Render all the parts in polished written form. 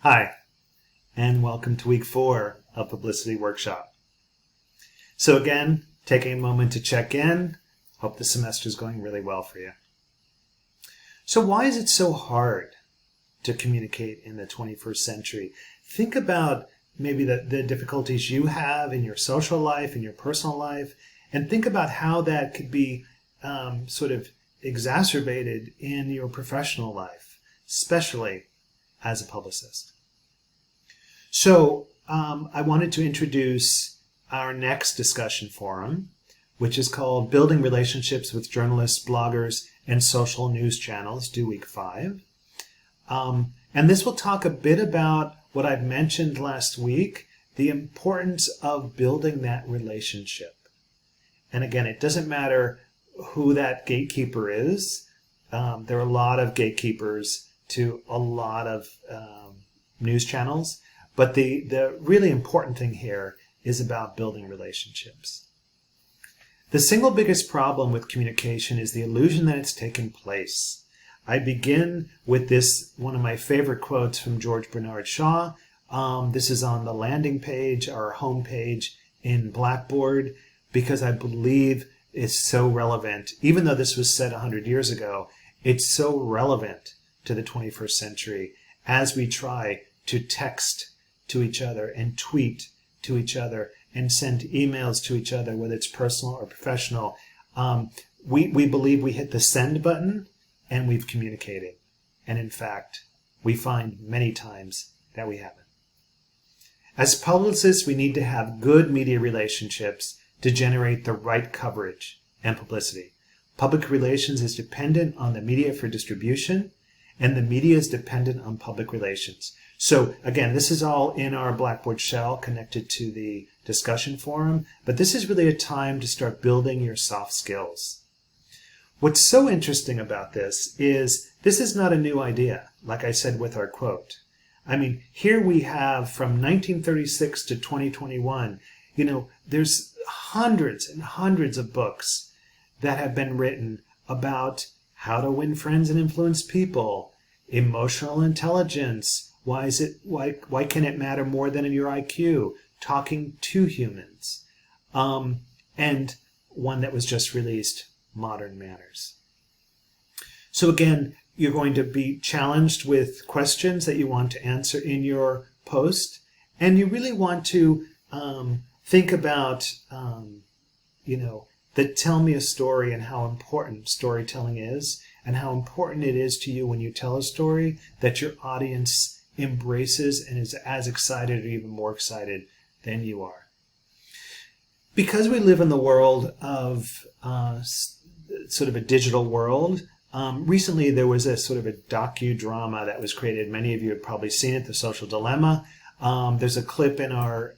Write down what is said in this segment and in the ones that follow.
Hi, and welcome to week 4 of Publicity Workshop. So again, taking a moment to check in. Hope the semester is going really well for you. So why is it so hard to communicate in the 21st century? Think about maybe the difficulties you have in your social life, in your personal life, and think about how that could be sort of exacerbated in your professional life, especially as a publicist. So I wanted to introduce our next discussion forum, which is called Building Relationships with Journalists, Bloggers, and Social News Channels, due week 5. And this will talk a bit about what I've mentioned last week, the importance of building that relationship. And again, it doesn't matter who that gatekeeper is. There are a lot of gatekeepers to a lot of news channels. But the really important thing here is about building relationships. The single biggest problem with communication is the illusion that it's taken place. I begin with this, one of my favorite quotes from George Bernard Shaw. This is on the landing page, our home page in Blackboard, because I believe it's so relevant. Even though this was said 100 years ago, it's so relevant to the 21st century as we try to text to each other and tweet to each other and send emails to each other, whether it's personal or professional. We believe we hit the send button and we've communicated. And in fact, we find many times that we haven't. As publicists, we need to have good media relationships to generate the right coverage and publicity. Public relations is dependent on the media for distribution, and the media is dependent on public relations. So again, this is all in our Blackboard shell connected to the discussion forum, but this is really a time to start building your soft skills. What's so interesting about this is not a new idea, like I said with our quote. I mean, here we have from 1936 to 2021, there's hundreds and hundreds of books that have been written about how to win friends and influence people, emotional intelligence. Why can it matter more than in your IQ? Talking to humans. And one that was just released, Modern Manners. So again, you're going to be challenged with questions that you want to answer in your post. And you really want to think about, that tell me a story and how important storytelling is and how important it is to you when you tell a story that your audience embraces and is as excited or even more excited than you are. Because we live in the world of sort of a digital world, recently there was a sort of a docudrama that was created. Many of you have probably seen it, The Social Dilemma. There's a clip in our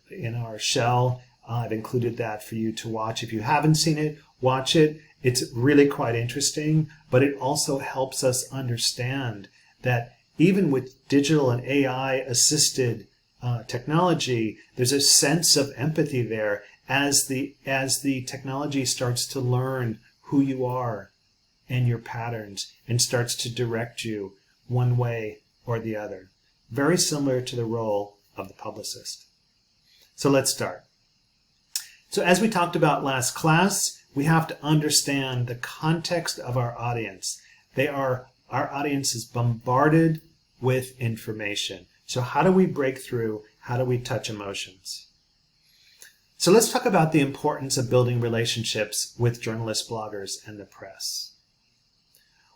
shell. I've included that for you to watch. If you haven't seen it, watch it. It's really quite interesting, but it also helps us understand that even with digital and AI assisted technology, there's a sense of empathy there as the technology starts to learn who you are and your patterns and starts to direct you one way or the other. Very similar to the role of the publicist. So let's start. So as we talked about last class, we have to understand the context of our audience. Our audience is bombarded with information. So how do we break through? How do we touch emotions? So let's talk about the importance of building relationships with journalists, bloggers, and the press.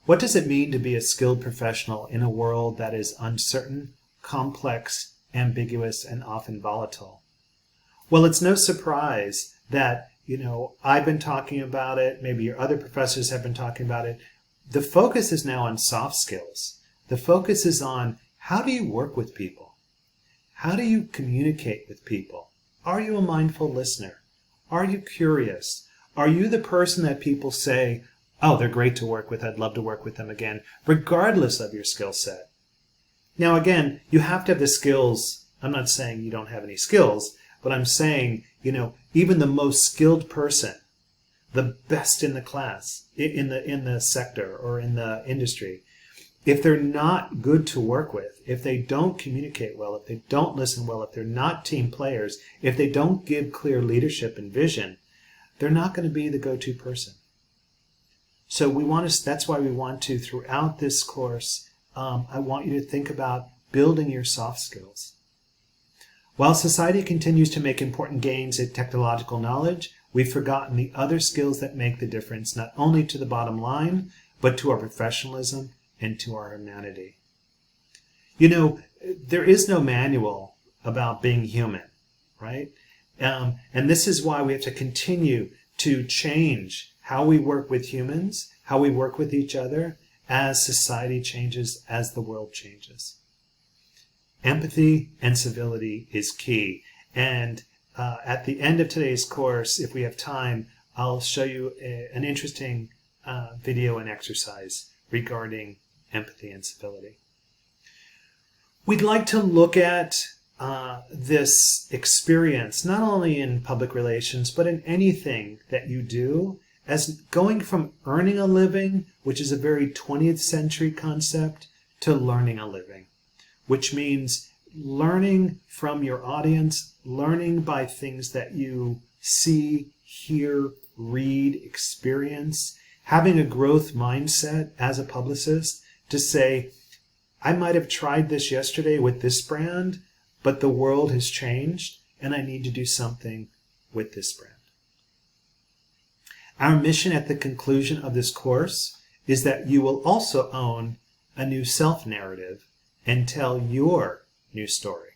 What does it mean to be a skilled professional in a world that is uncertain, complex, ambiguous, and often volatile? Well, it's no surprise that, I've been talking about it, maybe your other professors have been talking about it. The focus is now on soft skills. The focus is on how do you work with people? How do you communicate with people? Are you a mindful listener? Are you curious? Are you the person that people say, oh, they're great to work with, I'd love to work with them again, regardless of your skill set? Now, again, you have to have the skills. I'm not saying you don't have any skills, but I'm saying, even the most skilled person, the best in the class, in the sector or in the industry, if they're not good to work with, if they don't communicate well, if they don't listen well, if they're not team players, if they don't give clear leadership and vision, they're not going to be the go-to person. So that's why we want to, throughout this course, I want you to think about building your soft skills. While society continues to make important gains in technological knowledge, we've forgotten the other skills that make the difference, not only to the bottom line, but to our professionalism and to our humanity. You know, there is no manual about being human, right? And this is why we have to continue to change how we work with humans, how we work with each other, as society changes, as the world changes. Empathy and civility is key. And at the end of today's course, if we have time, I'll show you an interesting video and exercise regarding empathy and civility. We'd like to look at this experience, not only in public relations, but in anything that you do, as going from earning a living, which is a very 20th century concept, to learning a living, which means learning from your audience, learning by things that you see, hear, read, experience, having a growth mindset as a publicist to say, I might have tried this yesterday with this brand, but the world has changed and I need to do something with this brand. Our mission at the conclusion of this course is that you will also own a new self-narrative and tell your new story.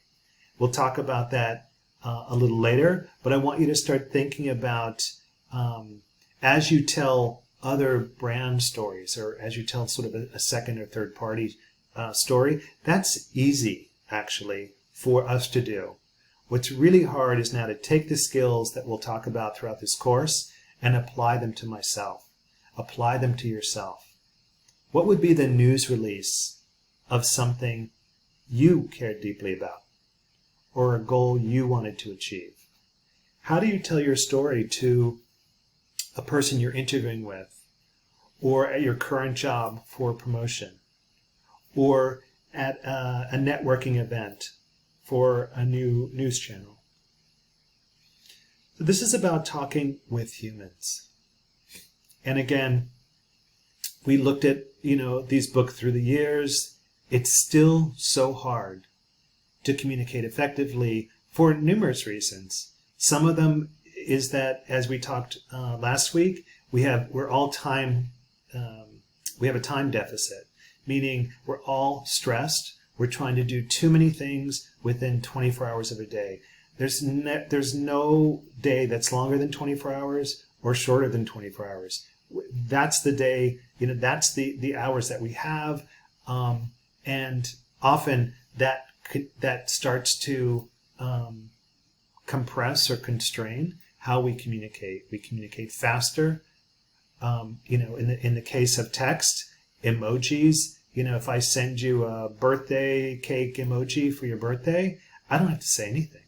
We'll talk about that a little later, but I want you to start thinking about as you tell other brand stories, or as you tell sort of a second or third party story, that's easy actually for us to do. What's really hard is now to take the skills that we'll talk about throughout this course and apply them to myself. Apply them to yourself. What would be the news release of something you cared deeply about, or a goal you wanted to achieve? How do you tell your story to a person you're interviewing with, or at your current job for promotion, or at a networking event for a new news channel? So this is about talking with humans. And again, we looked at, these books through the years. It's still so hard to communicate effectively for numerous reasons. Some of them is that, as we talked last week, we have a time deficit, meaning we're all stressed. We're trying to do too many things within 24 hours of a day. There's no day that's longer than 24 hours or shorter than 24 hours. That's the day, that's the hours that we have. And often that starts to compress or constrain how we communicate. We communicate faster. In the case of text, emojis, if I send you a birthday cake emoji for your birthday, I don't have to say anything.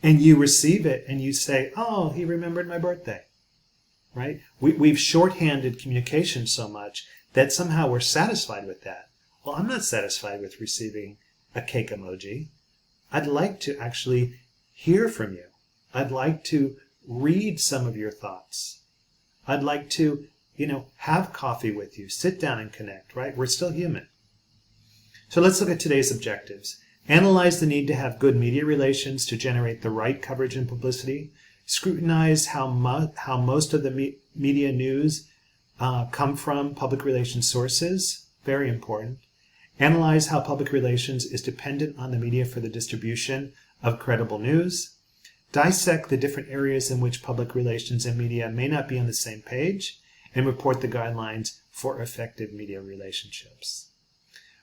And you receive it and you say, oh, he remembered my birthday, right? We've shorthanded communication so much that somehow we're satisfied with that. Well, I'm not satisfied with receiving a cake emoji. I'd like to actually hear from you. I'd like to read some of your thoughts. I'd like to, have coffee with you, sit down and connect, right? We're still human. So let's look at today's objectives. Analyze the need to have good media relations to generate the right coverage and publicity. Scrutinize how most of the media news come from public relations sources. Very important. Analyze how public relations is dependent on the media for the distribution of credible news. Dissect the different areas in which public relations and media may not be on the same page, and report the guidelines for effective media relationships.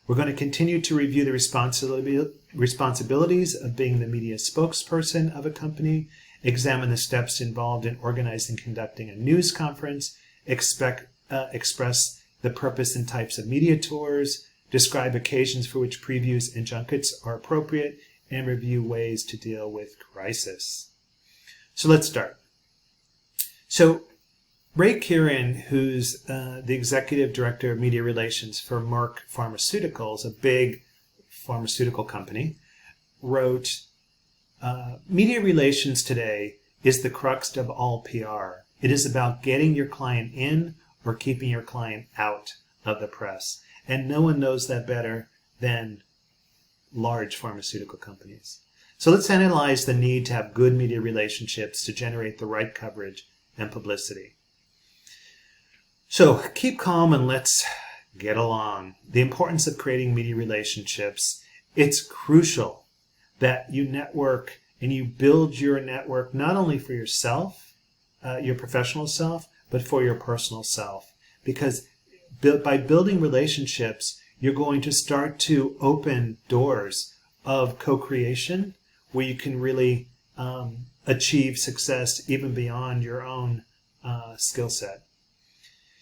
We're going to continue to review the responsibilities of being the media spokesperson of a company, examine the steps involved in organizing and conducting a news conference, express the purpose and types of media tours, describe occasions for which previews and junkets are appropriate, and review ways to deal with crisis. So let's start. So Ray Kieran, who's the executive director of media relations for Merck Pharmaceuticals, a big pharmaceutical company, wrote, media relations today is the crux of all PR. It is about getting your client in or keeping your client out of the press. And no one knows that better than large pharmaceutical companies. So let's analyze the need to have good media relationships to generate the right coverage and publicity. So keep calm and let's get along. The importance of creating media relationships. It's crucial that you network and you build your network not only for yourself, your professional self, but for your personal self. Because by building relationships, you're going to start to open doors of co-creation where you can really achieve success even beyond your own skill set.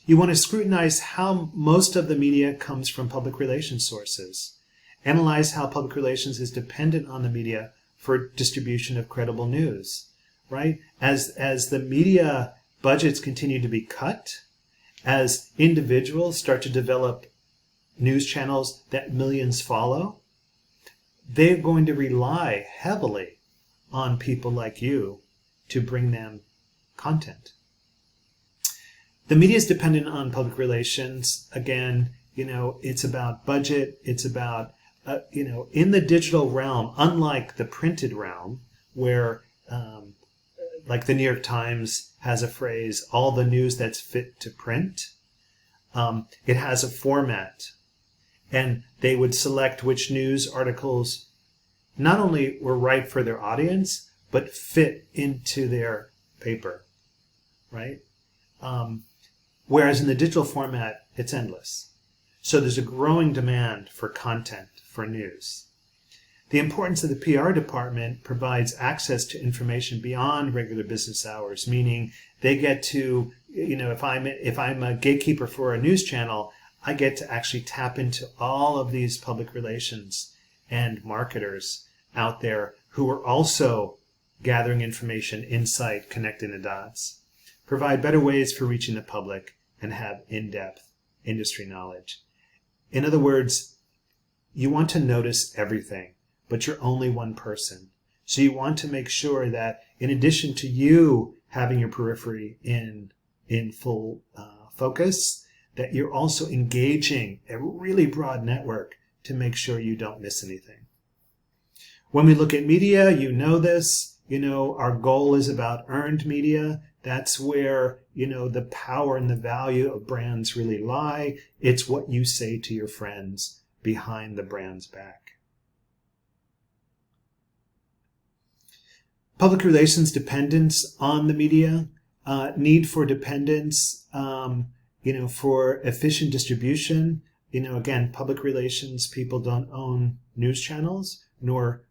You want to scrutinize how most of the media comes from public relations sources. Analyze how public relations is dependent on the media for distribution of credible news, right? As the media budgets continue to be cut, as individuals start to develop news channels that millions follow, they're going to rely heavily on people like you to bring them content. The media is dependent on public relations. Again, it's about budget. It's about, in the digital realm, unlike the printed realm, where, like the New York Times has a phrase, all the news that's fit to print, it has a format. And they would select which news articles not only were right for their audience, but fit into their paper, right? Whereas in the digital format, it's endless. So there's a growing demand for content, for news. The importance of the PR department provides access to information beyond regular business hours, meaning they get to, if I'm a gatekeeper for a news channel, I get to actually tap into all of these public relations and marketers out there who are also gathering information, insight, connecting the dots. Provide better ways for reaching the public and have in-depth industry knowledge. In other words, you want to notice everything, but you're only one person. So you want to make sure that in addition to you having your periphery in full focus, that you're also engaging a really broad network to make sure you don't miss anything. When we look at media, you know this, our goal is about earned media. That's where, the power and the value of brands really lie. It's what you say to your friends behind the brand's back. Public relations dependence on the media, need for dependence, for efficient distribution. Again, public relations people don't own news channels, nor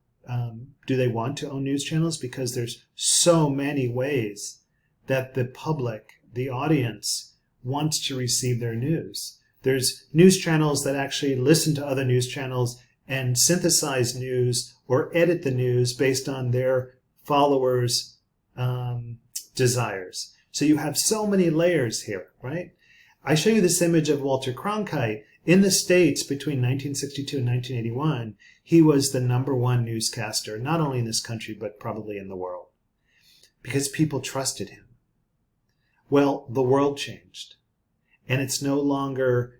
do they want to own news channels, because there's so many ways that the public, the audience, wants to receive their news. There's news channels that actually listen to other news channels and synthesize news or edit the news based on their followers' desires. So you have so many layers here, right? I show you this image of Walter Cronkite. In the States, between 1962 and 1981, he was the #1 newscaster, not only in this country, but probably in the world, because people trusted him. Well, the world changed, and it's no longer,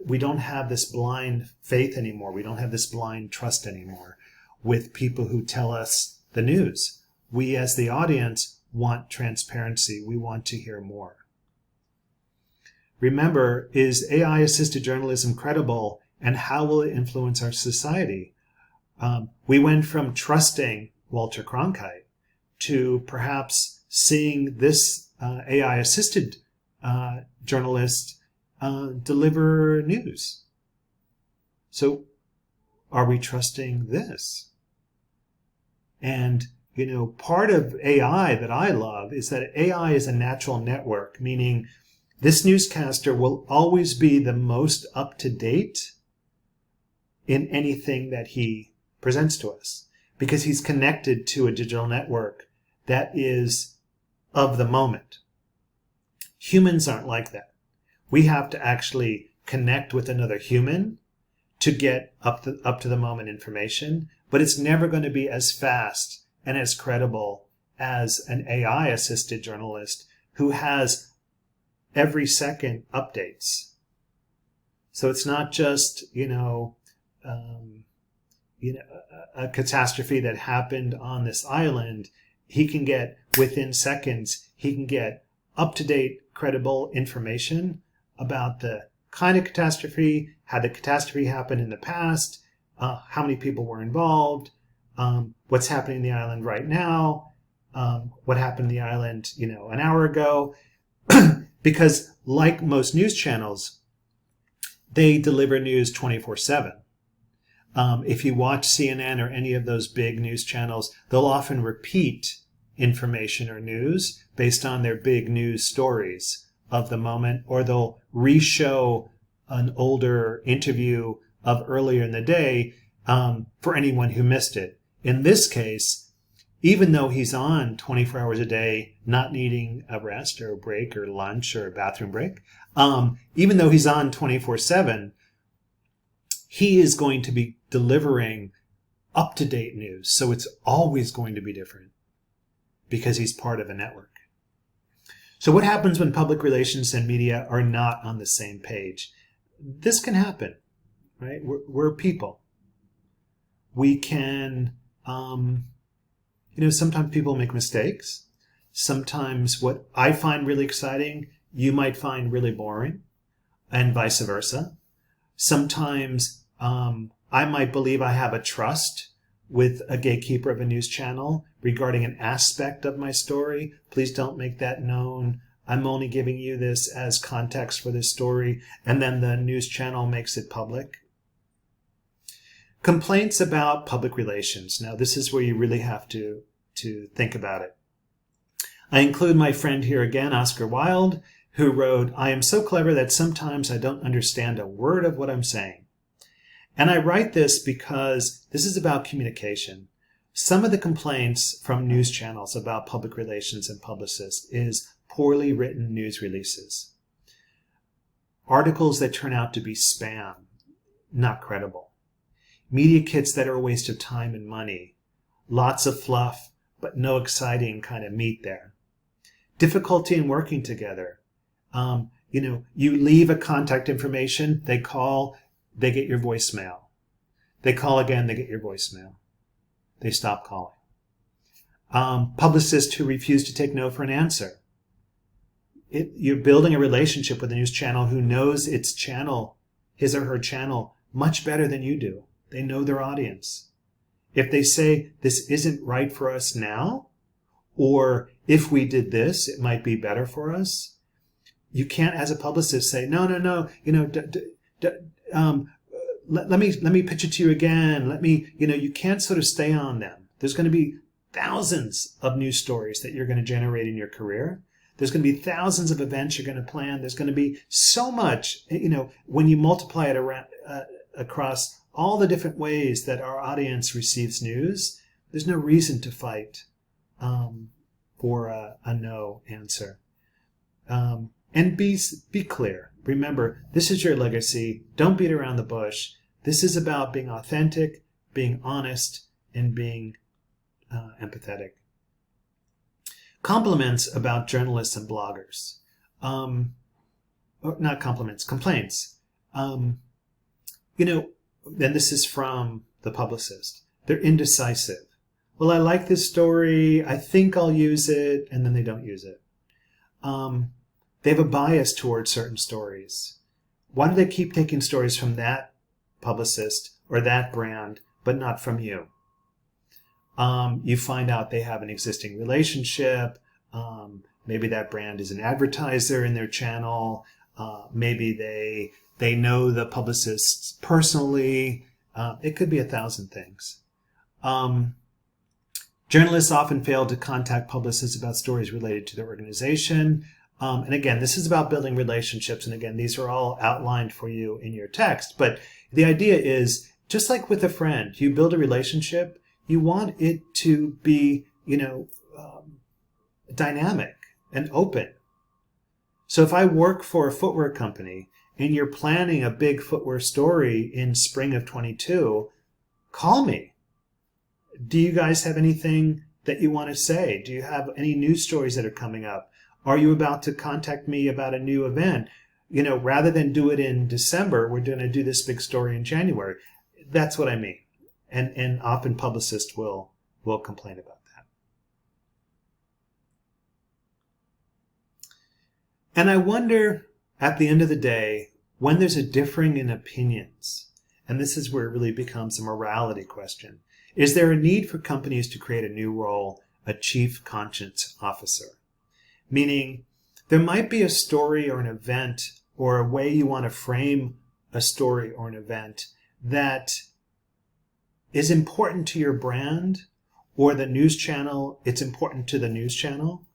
we don't have this blind faith anymore. We don't have this blind trust anymore with people who tell us the news. We, as the audience, want transparency. We want to hear more. Remember, is AI-assisted journalism credible, and how will it influence our society? We went from trusting Walter Cronkite to perhaps seeing this AI-assisted journalist deliver news. So are we trusting this? And, part of AI that I love is that AI is a natural network, meaning this newscaster will always be the most up-to-date in anything that he presents to us, because he's connected to a digital network that is of the moment. Humans aren't like that. We have to actually connect with another human to get up to the moment information, but it's never going to be as fast and as credible as an AI assisted journalist who has every second updates. So it's not just, a catastrophe that happened on this island. He can get, within seconds, he can get up-to-date, credible information about the kind of catastrophe, how the catastrophe happened in the past, how many people were involved, what's happening in the island right now, what happened in the island, an hour ago. Because like most news channels, they deliver news 24/7. If you watch CNN or any of those big news channels, they'll often repeat information or news based on their big news stories of the moment, or they'll re-show an older interview of earlier in the day for anyone who missed it. In this case, even though he's on 24 hours a day, not needing a rest or a break or lunch or a bathroom break, even though he's on 24/7, he is going to be delivering up-to-date news. So it's always going to be different because he's part of a network. So what happens when public relations and media are not on the same page? This can happen, right? We're people. We can, sometimes people make mistakes. Sometimes what I find really exciting, you might find really boring, and vice versa. Sometimes I might believe I have a trust with a gatekeeper of a news channel regarding an aspect of my story. Please don't make that known. I'm only giving you this as context for this story. And then the news channel makes it public. Complaints about public relations. Now, this is where you really have to think about it. I include my friend here again, Oscar Wilde, who wrote, "I am so clever that sometimes I don't understand a word of what I'm saying." And I write this because this is about communication. Some of the complaints from news channels about public relations and publicists is poorly written news releases. Articles that turn out to be spam, not credible. Media kits that are a waste of time and money. Lots of fluff, but no exciting kind of meat there. Difficulty in working together. You leave a contact information, they call, they get your voicemail. They call again, they get your voicemail. They stop calling. Publicists who refuse to take no for an answer. You're building a relationship with a news channel who knows its channel, his or her channel, much better than you do. They know their audience. If they say, this isn't right for us now, or if we did this, it might be better for us, you can't, as a publicist, say, no, let me pitch it to you again. You can't sort of stay on them. There's going to be thousands of news stories that you're going to generate in your career. There's going to be thousands of events you're going to plan. There's going to be so much, when you multiply it around, across all the different ways that our audience receives news, there's no reason to fight for a no answer. And be clear. Remember, this is your legacy. Don't beat around the bush. This is about being authentic, being honest, and being empathetic. Compliments about journalists and bloggers. Not compliments, complaints. And this is from the publicist. They're indecisive. Well, I like this story. I think I'll use it. And then they don't use it. They have a bias towards certain stories. Why do they keep taking stories from that publicist or that brand, but not from you? You find out they have an existing relationship. Maybe that brand is an advertiser in their channel. Maybe they know the publicists personally. It could be 1,000 things. Journalists often fail to contact publicists about stories related to their organization. And again, this is about building relationships. And again, these are all outlined for you in your text. But the idea is, just like with a friend, you build a relationship, you want it to be, dynamic and open. So if I work for a footwear company and you're planning a big footwear story in spring of 22, call me. Do you guys have anything that you want to say? Do you have any news stories that are coming up? Are you about to contact me about a new event? Rather than do it in December, we're going to do this big story in January. That's what I mean. And often publicists will complain about that. And I wonder, at the end of the day, when there's a differing in opinions, and this is where it really becomes a morality question, is there a need for companies to create a new role, a chief conscience officer? Meaning, there might be a story or an event or a way you want to frame a story or an event that is important to your brand or the news channel. It's important to the news channel.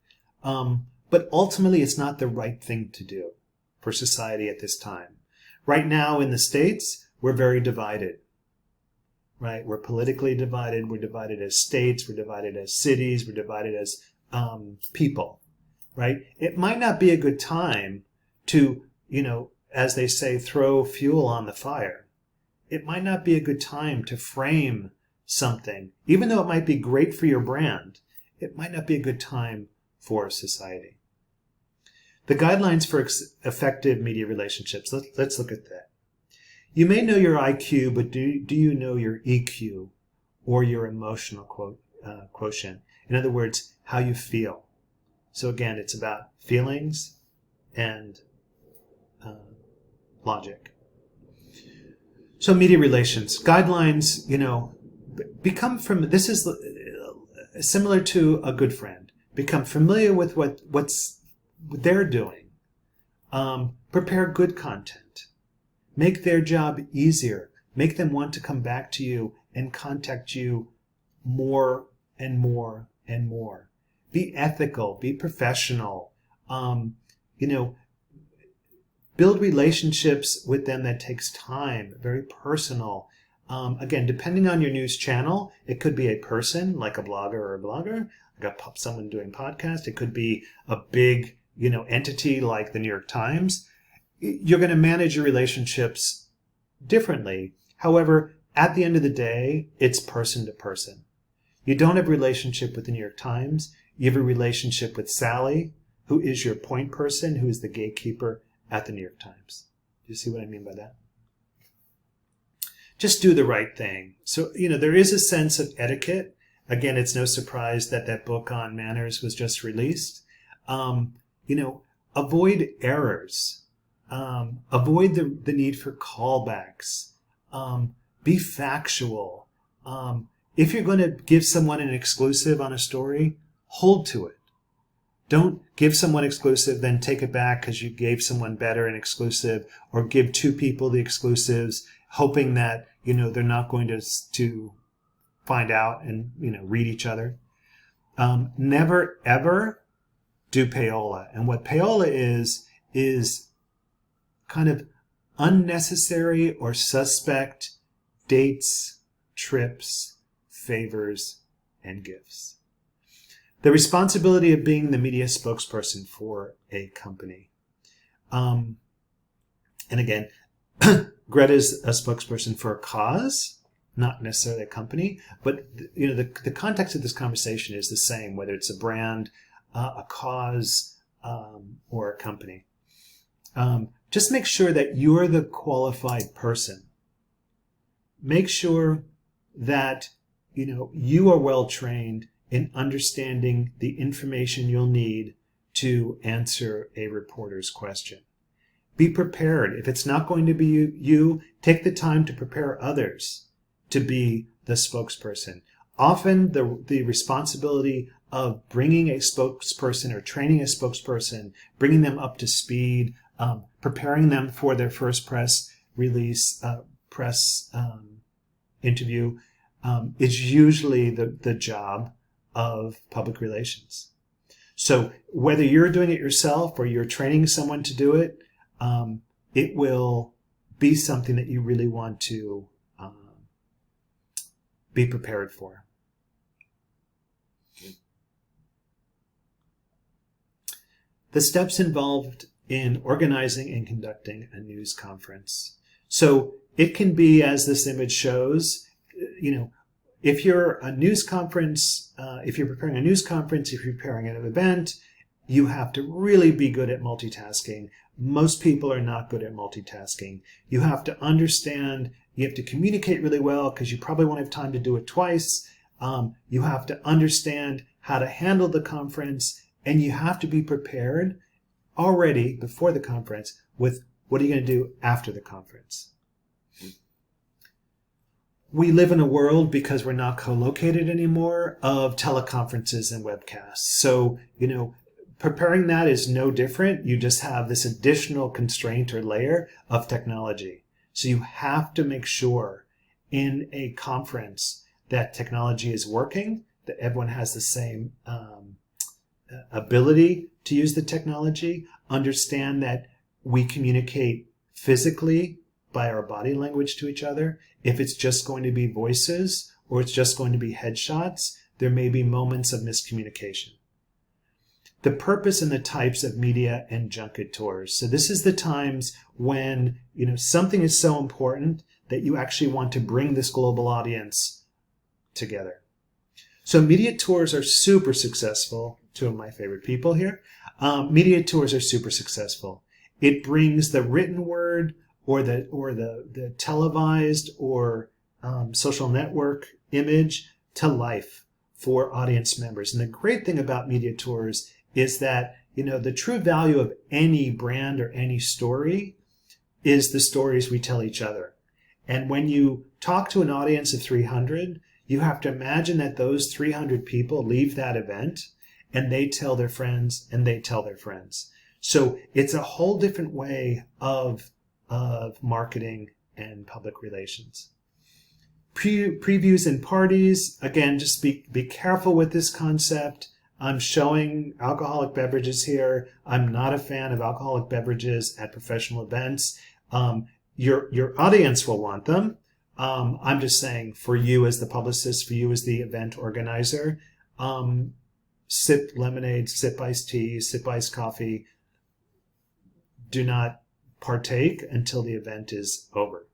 But ultimately, it's not the right thing to do for society at this time. Right now in the States, we're very divided. Right? We're politically divided. We're divided as states. We're divided as cities. We're divided as people. Right? It might not be a good time to, as they say, throw fuel on the fire. It might not be a good time to frame something. Even though it might be great for your brand, it might not be a good time for society. The guidelines for effective media relationships. Let's look at that. You may know your IQ, but do you know your EQ or your emotional quotient? In other words, how you feel. So again, it's about feelings and logic. So media relations guidelines, become from. This is similar to a good friend. Become familiar with what they're doing. Prepare good content. Make their job easier. Make them want to come back to you and contact you more and more and more. Be ethical. Be professional. Build relationships with them that takes time. Very personal. Again, depending on your news channel, it could be a person like a blogger, like someone doing podcast. It could be a big, entity like the New York Times. You're going to manage your relationships differently. However, at the end of the day, it's person to person. You don't have a relationship with the New York Times. You have a relationship with Sally, who is your point person, who is the gatekeeper at the New York Times. Do you see what I mean by that? Just do the right thing. So, there is a sense of etiquette. Again, it's no surprise that that book on manners was just released. Avoid errors. Avoid the need for callbacks. Be factual. If you're going to give someone an exclusive on a story, hold to it. Don't give someone exclusive, then take it back because you gave someone better an exclusive, or give two people the exclusives, hoping that, they're not going to find out and, read each other. Never, ever do payola. And what payola is kind of unnecessary or suspect dates, trips, favors, and gifts. The responsibility of being the media spokesperson for a company. And again, Greta's a spokesperson for a cause, not necessarily a company, but the context of this conversation is the same, whether it's a brand, a cause, or a company. Just make sure that you're the qualified person. Make sure that you are well trained in understanding the information you'll need to answer a reporter's question. Be prepared. If it's not going to be you, take the time to prepare others to be the spokesperson. Often the responsibility of bringing a spokesperson or training a spokesperson, bringing them up to speed, preparing them for their first press release, interview, is usually the job of public relations. So whether you're doing it yourself or you're training someone to do it, it will be something that you really want to be prepared for. The steps involved in organizing and conducting a news conference. So it can be, as this image shows, if you're a news conference, if you're preparing a news conference, if you're preparing an event, you have to really be good at multitasking. Most people are not good at multitasking. You have to understand, you have to communicate really well because you probably won't have time to do it twice. You have to understand how to handle the conference, and you have to be prepared already before the conference with what are you going to do after the conference. We live in a world, because we're not co-located anymore, of teleconferences and webcasts. So, preparing that is no different. You just have this additional constraint or layer of technology. So you have to make sure in a conference that technology is working, that everyone has the same ability to use the technology, understand that we communicate physically by our body language to each other. If it's just going to be voices or it's just going to be headshots, there may be moments of miscommunication. The purpose and the types of media and junket tours. So this is the times when something is so important that you actually want to bring this global audience together. So media tours are super successful. Two of my favorite people here. Media tours are super successful. It brings the written word or the televised or social network image to life for audience members. And the great thing about media tours is that the true value of any brand or any story is the stories we tell each other. And when you talk to an audience of 300, you have to imagine that those 300 people leave that event and they tell their friends and they tell their friends. So it's a whole different way of marketing and public relations. Previews and parties, again, just be careful with this concept. I'm showing alcoholic beverages here. I'm not a fan of alcoholic beverages at professional events. Your audience will want them. I'm just saying, for you as the publicist, for you as the event organizer, sip lemonade, sip iced tea, sip iced coffee. Do not partake until the event is over.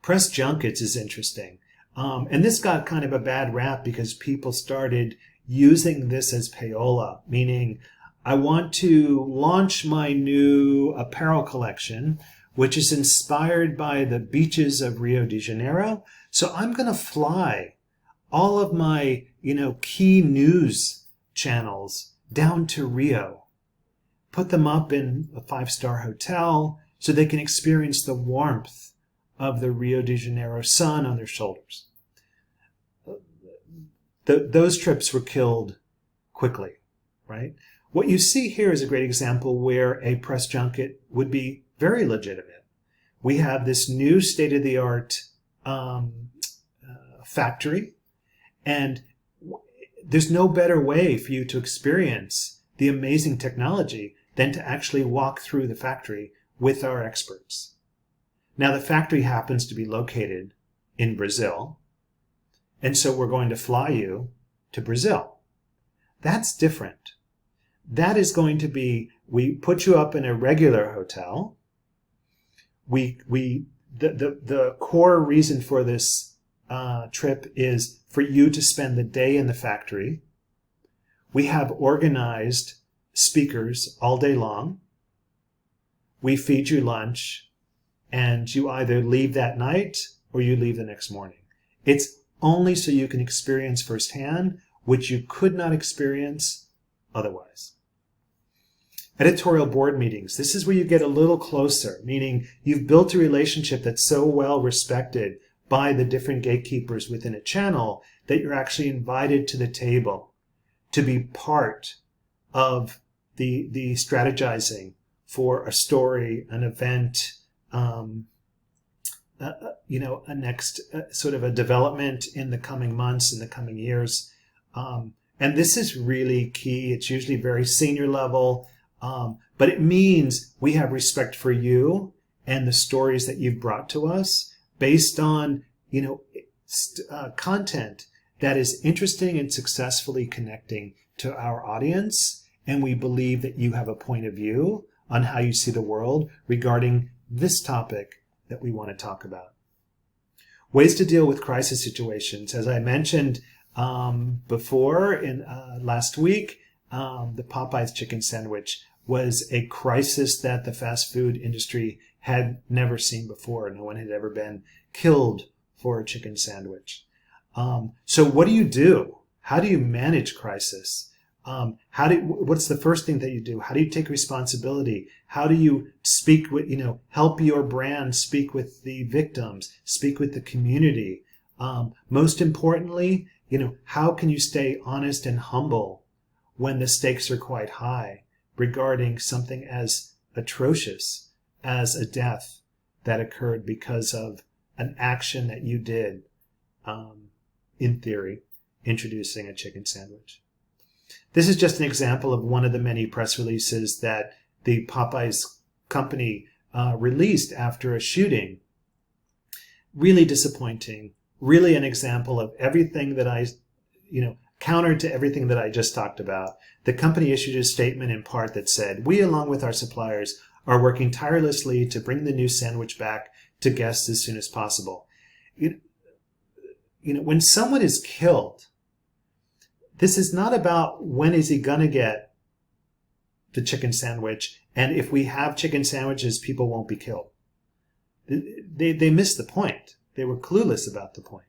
Press junkets is interesting. And this got kind of a bad rap because people started using this as payola, meaning I want to launch my new apparel collection, which is inspired by the beaches of Rio de Janeiro. So I'm going to fly all of my, key news channels down to Rio, put them up in a 5-star hotel so they can experience the warmth of the Rio de Janeiro sun on their shoulders. Those trips were killed quickly, right? What you see here is a great example where a press junket would be very legitimate. We have this new state-of-the-art factory, and there's no better way for you to experience the amazing technology than to actually walk through the factory with our experts. Now, the factory happens to be located in Brazil, and so we're going to fly you to Brazil. That's different. That is going to be, we put you up in a regular hotel. The core reason for this trip is for you to spend the day in the factory. We have organized speakers all day long. We feed you lunch, and you either leave that night or you leave the next morning. It's only so you can experience firsthand, which you could not experience otherwise. Editorial board meetings. This is where you get a little closer, meaning you've built a relationship that's so well respected by the different gatekeepers within a channel that you're actually invited to the table to be part of the strategizing for a story, an event, a next sort of a development in the coming months, in the coming years. And this is really key. It's usually very senior level, but it means we have respect for you and the stories that you've brought to us based on, content that is interesting and successfully connecting to our audience and we believe that you have a point of view on how you see the world regarding this topic that we want to talk about. Ways to deal with crisis situations. As I mentioned before in last week, the Popeyes chicken sandwich was a crisis that the fast food industry had never seen before. No one had ever been killed for a chicken sandwich. So what do you do? How do you manage crisis? What's the first thing that you do? How do you take responsibility? How do you speak with, help your brand speak with the victims, speak with the community? Most importantly, how can you stay honest and humble when the stakes are quite high regarding something as atrocious as a death that occurred because of an action that you did, in theory, introducing a chicken sandwich. This is just an example of one of the many press releases that the Popeyes company released after a shooting. Really disappointing, really an example of everything that counter to everything that I just talked about. The company issued a statement in part that said, "We, along with our suppliers, are working tirelessly to bring the new sandwich back to guests as soon as possible." When someone is killed, this is not about when is he going to get the chicken sandwich, and if we have chicken sandwiches, people won't be killed. They missed the point. They were clueless about the point.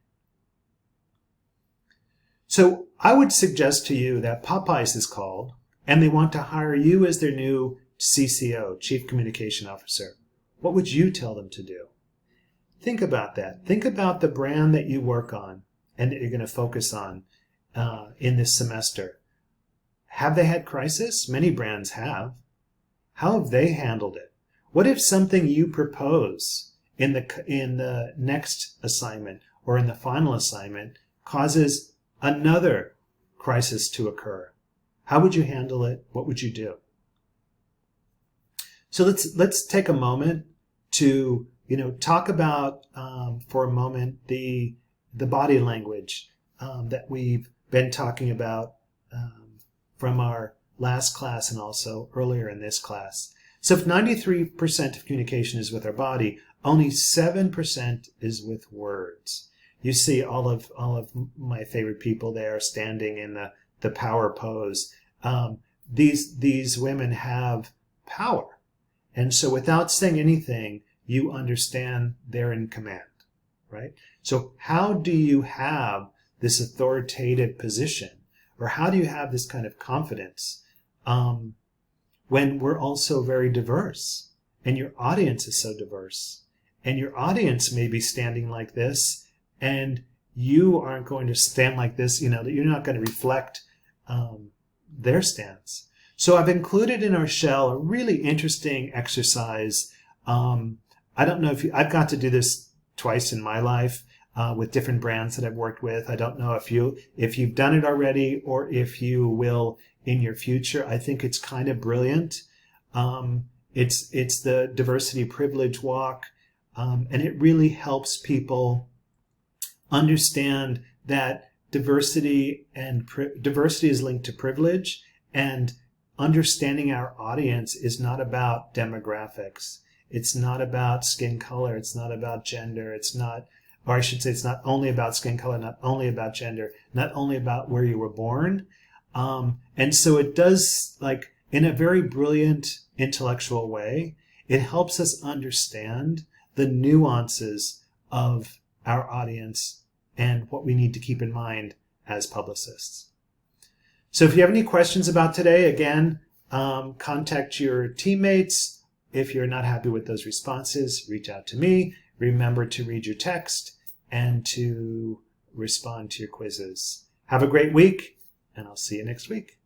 So I would suggest to you that Popeyes is called, and they want to hire you as their new CCO, Chief Communication Officer. What would you tell them to do? Think about that. Think about the brand that you work on and that you're going to focus on in this semester. Have they had crisis? Many brands have. How have they handled it? What if something you propose in the next assignment or in the final assignment causes another crisis to occur? How would you handle it? What would you do? So let's take a moment to talk about for a moment the body language that we've been talking about from our last class and also earlier in this class. So if 93% of communication is with our body, only 7% is with words. You see all of my favorite people there standing in the power pose. These women have power. And so without saying anything, you understand they're in command, right? So how do you have this authoritative position, or how do you have this kind of confidence when we're also very diverse and your audience is so diverse, and your audience may be standing like this and you aren't going to stand like this, that you're not going to reflect their stance. So I've included in our shell a really interesting exercise. I don't know I've got to do this twice in my life with different brands that I've worked with. I don't know if you've done it already or if you will in your future. I think it's kind of brilliant. It's the diversity privilege walk, and it really helps people understand that diversity is linked to privilege, and understanding our audience is not about demographics. It's not about skin color. It's not about gender. It's not only about skin color, not only about gender, not only about where you were born. And so it does, in a very brilliant intellectual way, it helps us understand the nuances of our audience and what we need to keep in mind as publicists. So if you have any questions about today, again, contact your teammates. If you're not happy with those responses, reach out to me. Remember to read your text and to respond to your quizzes. Have a great week, and I'll see you next week.